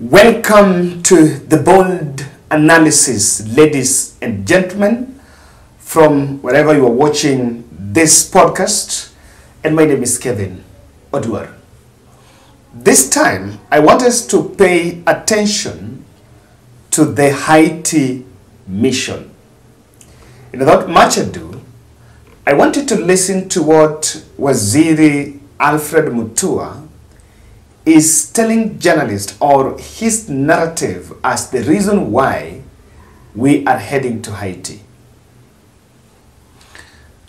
Welcome to the bold analysis, ladies and gentlemen, from wherever you are watching this podcast. And my name is Kevin Oduor. This time, I want us to pay attention to the Haiti mission. And without much ado, I want you to listen to what Waziri Alfred Mutua is telling journalists, or his narrative as the reason why we are heading to Haiti.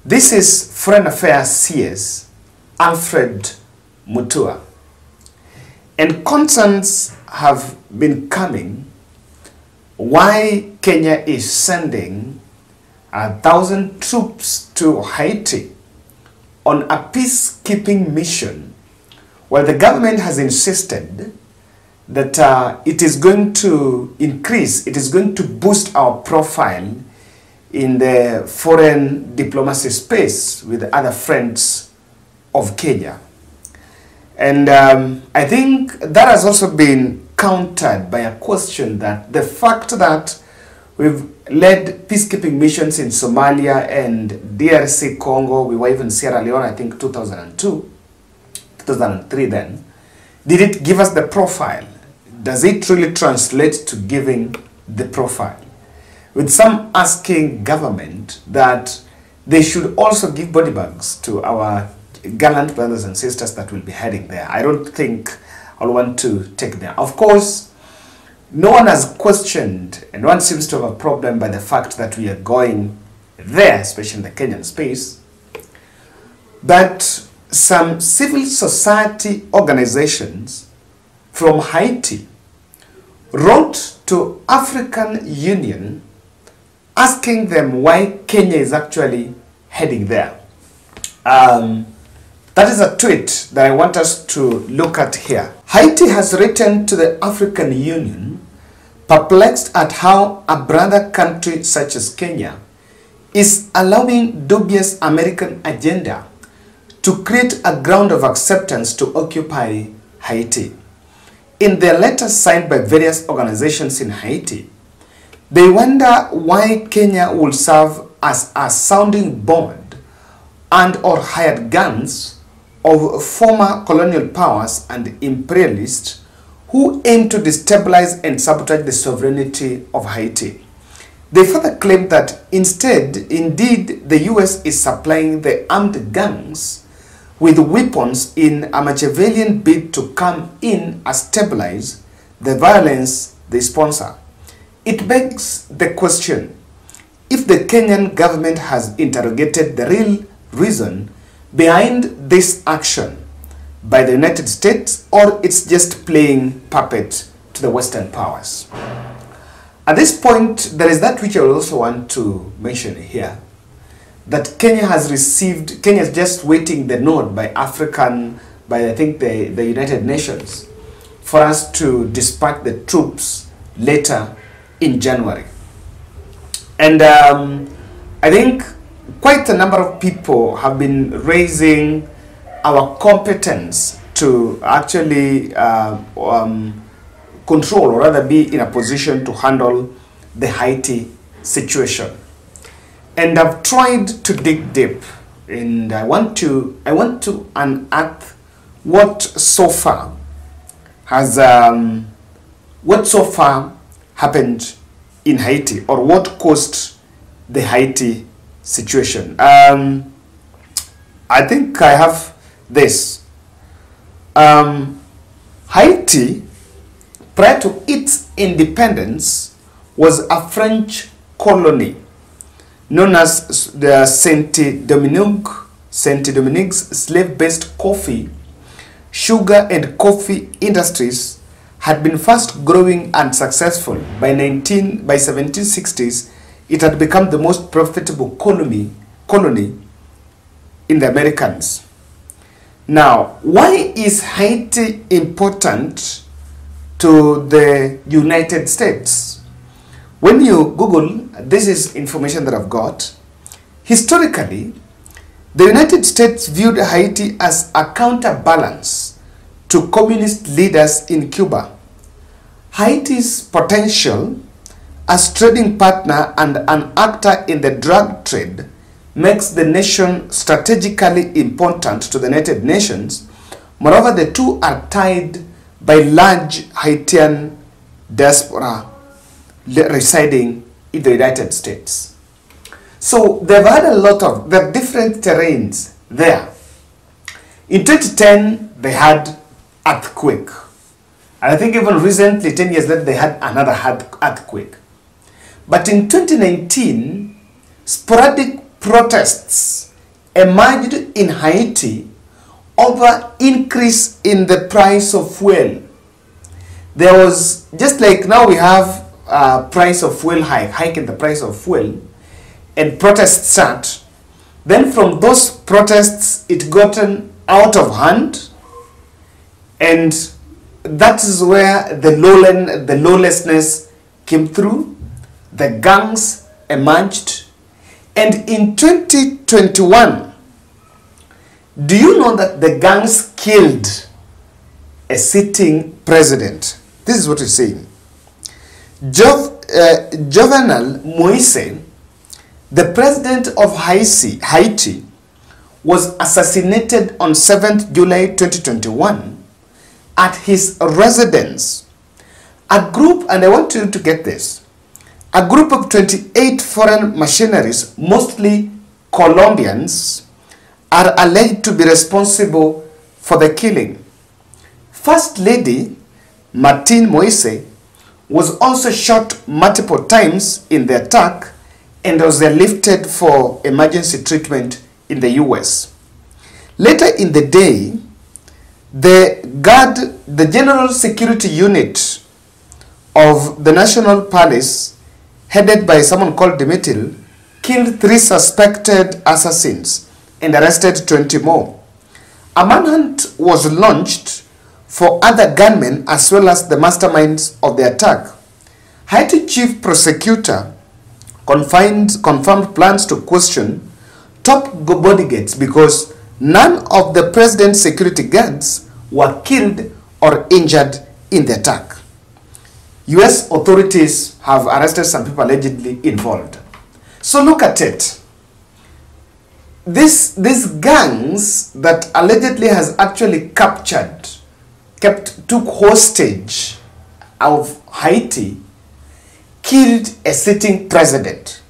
This is Foreign Affairs CS Alfred Mutua. And concerns have been coming why Kenya is sending 1,000 troops to Haiti on a peacekeeping mission, while the government has insisted that it is going to increase, it is going to boost our profile in the foreign diplomacy space with other friends of Kenya. And I think that has also been countered by a question that the fact that we've led peacekeeping missions in Somalia and DRC Congo, we were even Sierra Leone, I think 2002, 2003 then, did it give us the profile? Does it really translate to giving the profile? With some asking government that they should also give body bags to our gallant brothers and sisters that will be heading there. I don't think I'll want to take them. Of course, no one has questioned, and no one seems to have a problem by the fact that we are going there, especially in the Kenyan space. But some civil society organizations from Haiti wrote to African Union asking them why Kenya is actually heading there. That is a tweet that I want us to look at here. Haiti has written to the African Union, perplexed at how a brother country such as Kenya is allowing dubious American agenda to create a ground of acceptance to occupy Haiti. In their letter signed by various organizations in Haiti, they wonder why Kenya will serve as a sounding board and or hired guns of former colonial powers and imperialists who aim to destabilize and sabotage the sovereignty of Haiti. They further claim that indeed, the US is supplying the armed gangs with weapons in a Machiavellian bid to come in and stabilize the violence they sponsor. It begs the question if the Kenyan government has interrogated the real reason behind this action by the United States, or it's just playing puppet to the Western powers. At this point, there is that which I also want to mention here, that Kenya is just waiting the nod by I think the United Nations for us to dispatch the troops later in January. And I think quite a number of people have been raising our competence to actually control, or rather be in a position to handle the Haiti situation. And I've tried to dig deep, and I want to unearth what so far happened in Haiti, or what caused the Haiti situation. I think I have this. Haiti, prior to its independence, was a French colony known as the Saint-Dominique's slave-based coffee, sugar and coffee industries had been fast growing and successful. By 1760s, it had become the most profitable colony in the Americas. Now, why is Haiti important to the United States? When you Google, this is information that I've got. Historically, the United States viewed Haiti as a counterbalance to communist leaders in Cuba. Haiti's potential as trading partner and an actor in the drug trade makes the nation strategically important to the United Nations. Moreover, the two are tied by large Haitian diaspora residing in the United States. So they've had a lot of the different terrains there. In 2010, they had earthquake. And I think even recently, 10 years later, they had another earthquake. But in 2019, sporadic protests emerged in Haiti over increase in the price of fuel. There was, just like now we have price of fuel hike in the price of fuel, and protests start. Then from those protests, it gotten out of hand, and that is where the lawlessness came through. The gangs emerged, and in 2021, do you know that the gangs killed a sitting president? This is what he's saying. Jovenel Moise, the president of Haiti, was assassinated on 7th July 2021 at his residence. A group, and I want you to get this, a group of 28 foreign mercenaries, mostly Colombians, are alleged to be responsible for the killing. First Lady Martine Moise was also shot multiple times in the attack and was lifted for emergency treatment in the US. Later in the day, the General Security Unit of the National Police, headed by someone called Dimitil, killed 3 suspected assassins and arrested 20 more. A manhunt was launched for other gunmen as well as the masterminds of the attack. Haiti Chief Prosecutor confirmed plans to question top bodyguards because none of the president's security guards were killed or injured in the attack. US authorities have arrested some people allegedly involved. So look at it. These gangs that allegedly has actually took hostage of Haiti, killed a sitting president.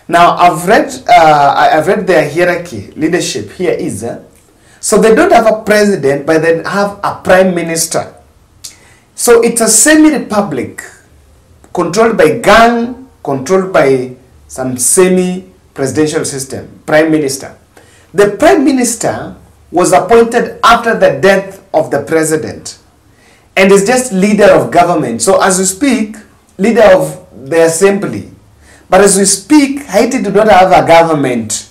Now I've read their hierarchy, leadership here is, so they don't have a president, but they have a prime minister. So it's a semi-republic, controlled by gang, controlled by some semi-presidential system, prime minister. The prime minister was appointed after the death of the president and is just leader of government. So as we speak, leader of the assembly. But as we speak, Haiti do not have a government.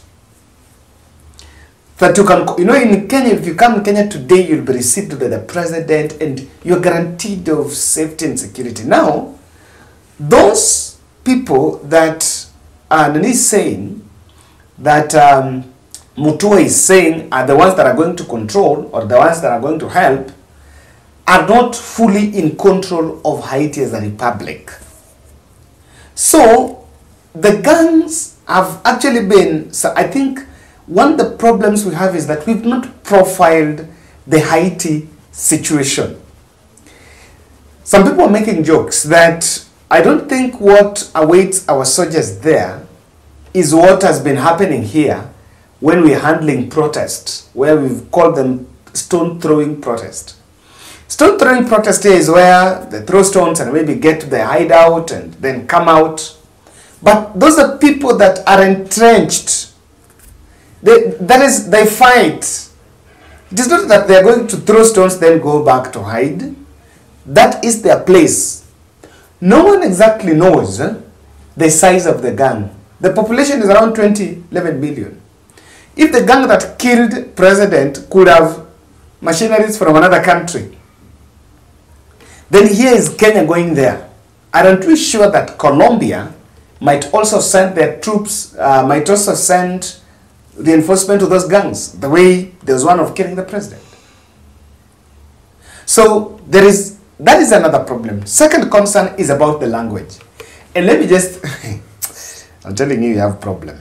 That you can, in Kenya, if you come to Kenya today, you'll be received by the president and you're guaranteed of safety and security. Now, those people that Nani is saying, that Mutua is saying are the ones that are going to control or the ones that are going to help, are not fully in control of Haiti as a republic. So, the gangs have actually been, so I think one of the problems we have is that we've not profiled the Haiti situation. Some people are making jokes that I don't think what awaits our soldiers there is what has been happening here when we're handling protests, where we've called them stone-throwing protest. Stone-throwing protest here is where they throw stones and maybe get to the hideout and then come out. But those are people that are entrenched. They fight. It is not that they are going to throw stones then go back to hide. That is their place. No one exactly knows the size of the gang. The population is around 11 million. If the gang that killed president could have machineries from another country, then here is Kenya going there. Aren't we sure that Colombia might also send their troops, might also send reinforcement to those gangs, the way there was one of killing the president? So there is that is another problem. Second concern is about the language. And let me just, I'm telling you, you have a problem.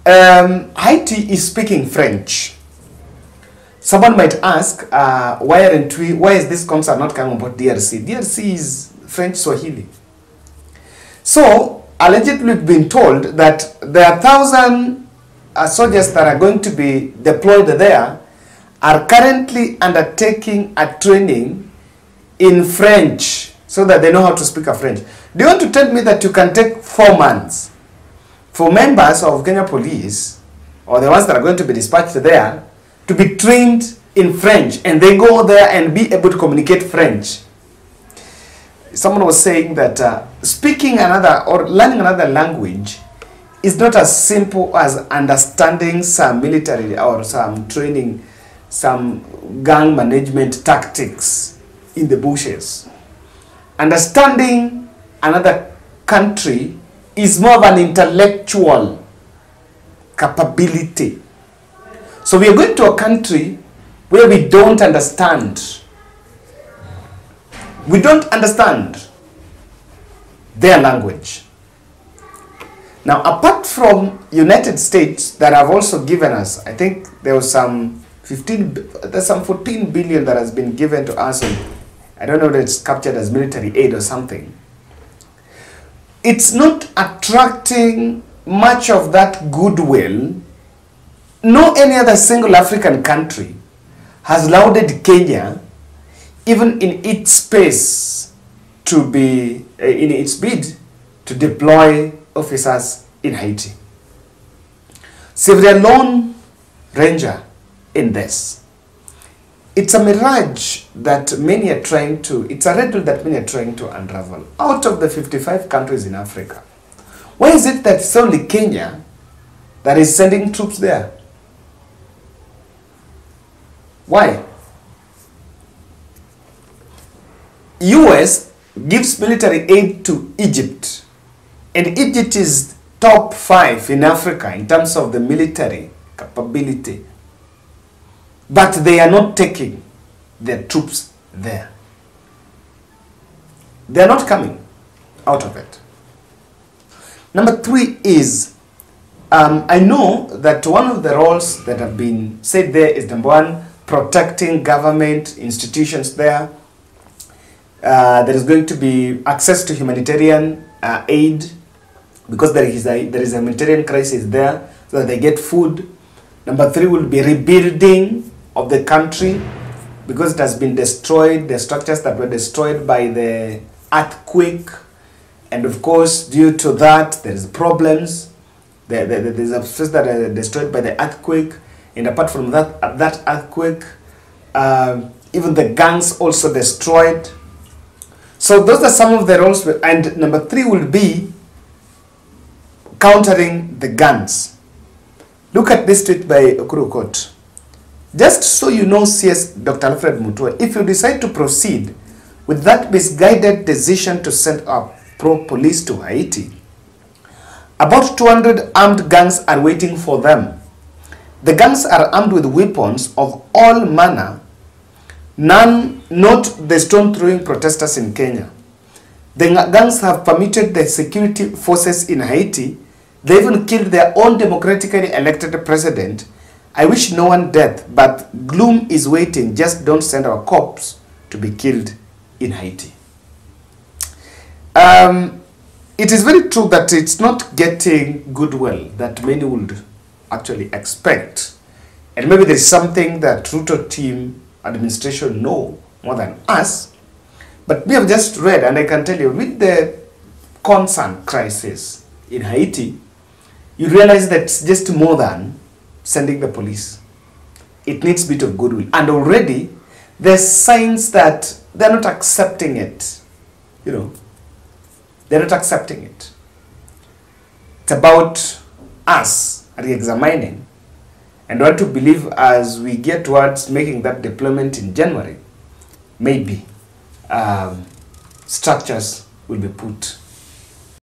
Haiti is speaking French. Someone might ask, why is this concern not coming about DRC? DRC is French Swahili. So, allegedly we've been told that there are 1,000 soldiers that are going to be deployed there are currently undertaking a training in French so that they know how to speak a French. Do you want to tell me that you can take 4 months for members of Kenya police or the ones that are going to be dispatched there to be trained in French and they go there and be able to communicate French? Someone was saying that speaking another or learning another language is not as simple as understanding some military or some training, some gang management tactics in the bushes. Understanding another country is more of an intellectual capability. So we are going to a country where we don't understand. We don't understand their language. Now, apart from United States that have also given us, I think there was some 14 billion that has been given to us. I don't know whether it's captured as military aid or something. It's not attracting much of that goodwill. No any other single African country has lauded Kenya, even in its space to be, in its bid to deploy officers in Haiti. So if they're lone ranger in this, it's a mirage that many are trying to, it's a riddle that many are trying to unravel. Out of the 55 countries in Africa, why is it that it's only Kenya that is sending troops there? Why? US gives military aid to Egypt, and Egypt is top 5 in Africa in terms of the military capability, but they are not taking their troops there. They are not coming out of it. Number 3 is, I know that one of the roles that have been said there is number 1, protecting government institutions there. There is going to be access to humanitarian aid because there is a humanitarian crisis there, so that they get food. Number 3 will be rebuilding of the country because it has been destroyed, the structures that were destroyed by the earthquake, and of course due to that there is problems. There's a space that are destroyed by the earthquake, and apart from that earthquake, even the gangs also destroyed. So those are some of the roles, and number 3 will be countering the guns. Look at this tweet by Oduor. Just so you know, CS Dr. Alfred Mutua, if you decide to proceed with that misguided decision to send up pro-police to Haiti, about 200 armed gangs are waiting for them. The gangs are armed with weapons of all manner, none not the stone-throwing protesters in Kenya. The gangs have permitted the security forces in Haiti. They even killed their own democratically elected president. I wish no one death, but gloom is waiting. Just don't send our cops to be killed in Haiti. It is very true that it's not getting goodwill that many would actually expect. And maybe there's something that Ruto team administration know more than us. But we have just read, and I can tell you, with the concern crisis in Haiti, you realize that it's just more than sending the police. It needs a bit of goodwill. And already, there's signs that they're not accepting it. You know, they're not accepting it. It's about us re-examining and want to believe as we get towards making that deployment in January, maybe structures will be put